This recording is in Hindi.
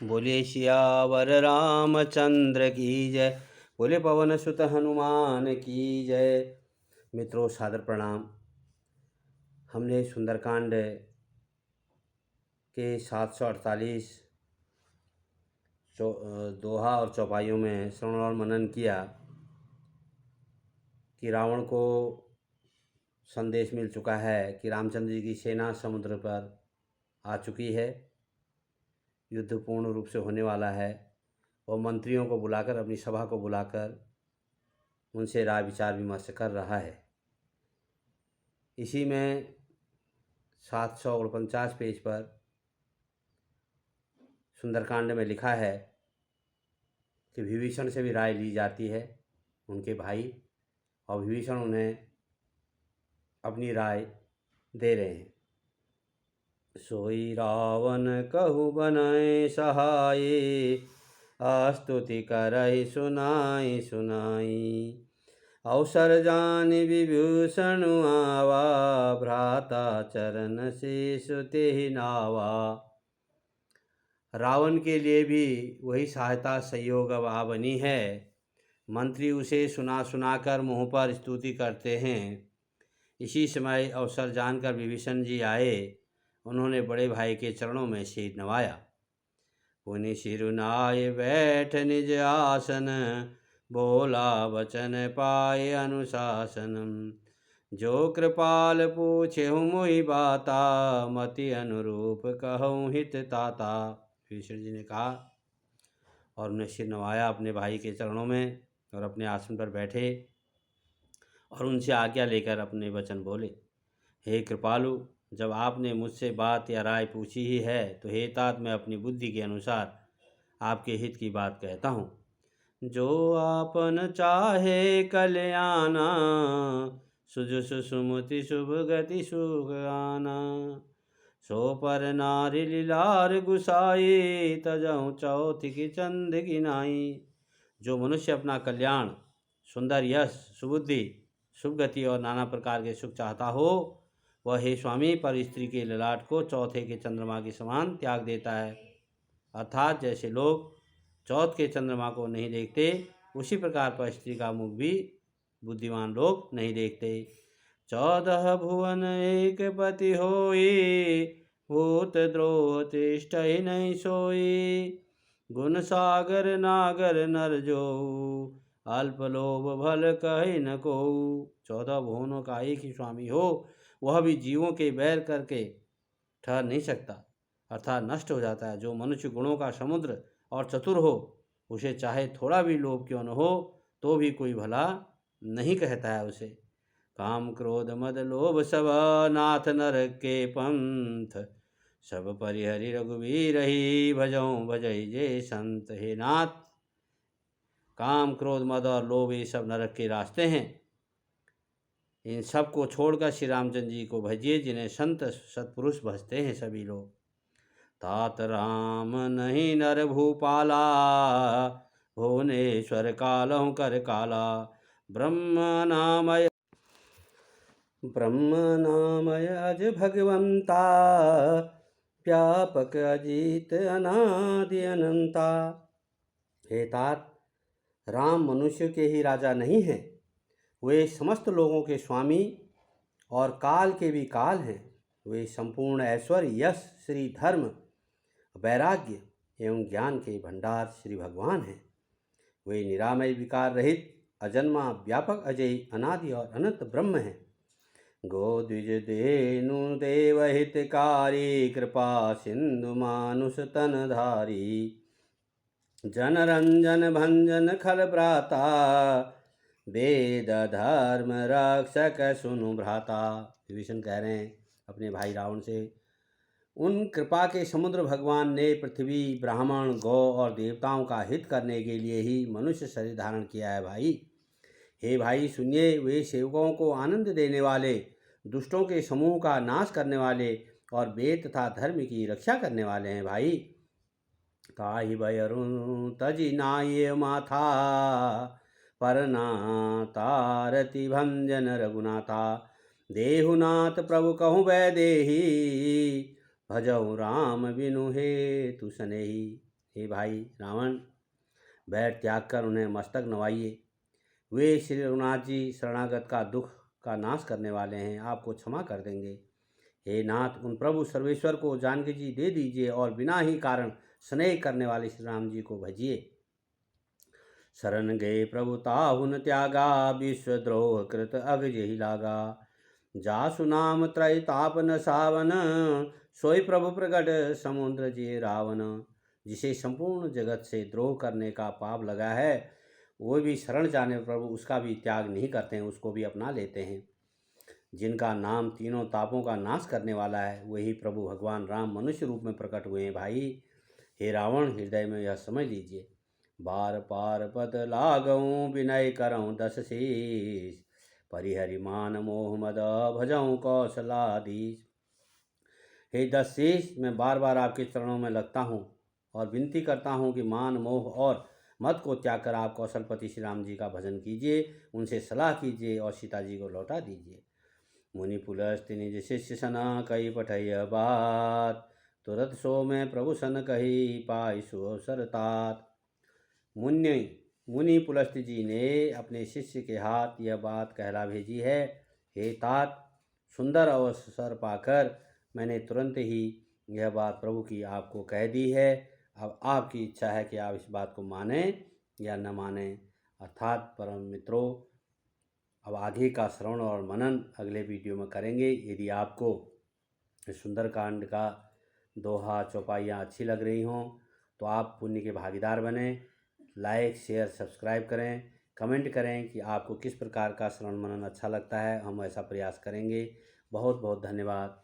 बोले सियावर रामचंद्र की जय। बोले पवन सुत हनुमान की जय। मित्रों, सादर प्रणाम। हमने सुंदरकांड के 748 दोहा और चौपाइयों में श्रवण और मनन किया कि रावण को संदेश मिल चुका है कि रामचंद्र जी की सेना समुद्र पर आ चुकी है, युद्ध पूर्ण रूप से होने वाला है। और मंत्रियों को बुलाकर, अपनी सभा को बुलाकर उनसे राय विचार विमर्श कर रहा है। इसी में 749 पेज पर सुंदरकांड में लिखा है कि विभीषण से भी राय ली जाती है, उनके भाई, और विभीषण उन्हें अपनी राय दे रहे हैं। सोई रावण कहु बनय सहाय, स्तुति करहि सुनाई सुनाई। अवसर जानि विभूषण आवा, भ्राता चरण शीश तेहि नावा। रावण के लिए भी वही सहायता सहयोग अब आ बनी है। मंत्री उसे सुना सुनाकर मुँह पर स्तुति करते हैं। इसी समय अवसर जानकर विभीषण जी आए। उन्होंने बड़े भाई के चरणों में सिर नवाया। पुनि सिरुनाय बैठ निज आसन, बोला वचन पाए अनुशासनम। जो कृपाल पूछेहु मोहि बाता, मति अनुरूप कहूँ हित ताता। विभीषण जी ने कहा और उन्हें सिर नवाया अपने भाई के चरणों में, और अपने आसन पर बैठे और उनसे आज्ञा लेकर अपने वचन बोले। हे कृपालु, जब आपने मुझसे बात या राय पूछी ही है तो हे तात, मैं अपनी बुद्धि के अनुसार आपके हित की बात कहता हूँ। जो आपन चाहे कल्याणा, सुजसु सुमति शुभ गति सुख आना। सो पर नारि लीलार गुसाई, तजहु चौथ की चंद गिनाई। जो मनुष्य अपना कल्याण, सुंदर यश, सुबुद्धि, शुभ गति और नाना प्रकार के सुख चाहता हो, वह हे स्वामी पर स्त्री के ललाट को चौथे के चंद्रमा के समान त्याग देता है। अर्थात जैसे लोग चौथ के चंद्रमा को नहीं देखते, उसी प्रकार पर स्त्री का मुख भी बुद्धिमान लोग नहीं देखते। 14 भुवन एक पति होई, भूत द्रोह तिष्ठहि नहीं सोई। गुण सागर नागर नर जोऊ, अल्प लोभ भल कहि न कोऊ। 14 भुवनों का एक ही स्वामी हो, वह भी जीवों के बैर करके ठहर नहीं सकता, अर्थात नष्ट हो जाता है। जो मनुष्य गुणों का समुद्र और चतुर हो, उसे चाहे थोड़ा भी लोभ क्यों न हो, तो भी कोई भला नहीं कहता है उसे। काम क्रोध मद लोभ सब, नाथ नर के पंथ। सब परिहरि रघुवीर ही, भजऊँ भजई जे संत। हे नाथ, काम क्रोध मद और लोभ ये सब नरक के रास्ते हैं। इन सब को छोड़कर श्री रामचंद्र जी को भजिए, जिन्हें संत सत्पुरुष भजते हैं सभी लोग। तात राम नहीं नर भूपाला, भुवनेश्वर कालहु कर काला। ब्रह्म नामय अज भगवंता, व्यापक अजीत अनादि अनंता। हे तात, राम मनुष्य के ही राजा नहीं हैं, वे समस्त लोगों के स्वामी और काल के भी काल हैं। वे संपूर्ण ऐश्वर्य, यश, श्री, धर्म, वैराग्य एवं ज्ञान के भंडार श्री भगवान हैं। वे निरामय, विकार रहित, अजन्मा, व्यापक, अजय, अनादि और अनंत ब्रह्म हैं। गोद्विज देनु देव हितकारी, कृपा सिंधु मानुष तनधारी। जन रंजन भंजन खल भ्राता, वेद धर्म रक्षक सुनु भ्राता। विभीषण कह रहे हैं अपने भाई रावण से, उन कृपा के समुद्र भगवान ने पृथ्वी, ब्राह्मण, गौ और देवताओं का हित करने के लिए ही मनुष्य शरीर धारण किया है। भाई, हे भाई सुनिए, वे सेवकों को आनंद देने वाले, दुष्टों के समूह का नाश करने वाले और वेद तथा धर्म की रक्षा करने वाले हैं। भाई, ताहि भय अरुण तजि नाये माथा, परना तारति भंजन रघुनाथा। देहुनाथ प्रभु कहूँ वैदेही, भजऊ राम बिनु हेतु सनेही। हे भाई रावण, बैठ त्याग कर उन्हें मस्तक नवाइए। वे श्री रघुनाथ जी शरणागत का दुख का नाश करने वाले हैं, आपको क्षमा कर देंगे। हे नाथ, उन प्रभु सर्वेश्वर को जानकी जी दे दीजिए और बिना ही कारण स्नेह करने वाले श्री राम जी को भजिए। शरण गए प्रभु ताहुन त्यागा, विश्वद्रोह कृत अग जेहि लागा। जासु नाम त्रय तापन सावन, सोई प्रभु प्रगट समुद्र जे रावण। जिसे संपूर्ण जगत से द्रोह करने का पाप लगा है, वो भी शरण जाने प्रभु उसका भी त्याग नहीं करते हैं, उसको भी अपना लेते हैं। जिनका नाम तीनों तापों का नाश करने वाला है, वही प्रभु भगवान राम मनुष्य रूप में प्रकट हुए हैं। भाई हे रावण, हृदय में यह समझ लीजिए। बार पार पद लागऊं, विनय करऊं दस शीस। परिहरि मान मोह मद, भजऊं कौशलाधीश। हे दस शीस, मैं बार बार आपके चरणों में लगता हूँ और विनती करता हूँ कि मान मोह और मत को त्याग कर आप कौशलपति श्री राम जी का भजन कीजिए, उनसे सलाह कीजिए और सीता जी को लौटा दीजिए। मुनि पुलस्त्य निज शिष्य सना, कही पठय बात। तुरत सो में प्रभु सन कही, पाई सुअवसर तात। मुनि पुलस्त्य जी ने अपने शिष्य के हाथ यह बात कहला भेजी है। हे तात, सुंदर अवसर पाकर मैंने तुरंत ही यह बात प्रभु की आपको कह दी है। अब आपकी इच्छा है कि आप इस बात को माने या न माने। अर्थात परम मित्रों, अब आगे का श्रवण और मनन अगले वीडियो में करेंगे। यदि आपको सुंदरकांड का दोहा चौपाइयाँ अच्छी लग रही हों तो आप पुण्य के भागीदार बने। लाइक शेयर सब्सक्राइब करें, कमेंट करें कि आपको किस प्रकार का श्रवण मनन अच्छा लगता है, हम ऐसा प्रयास करेंगे। बहुत बहुत धन्यवाद।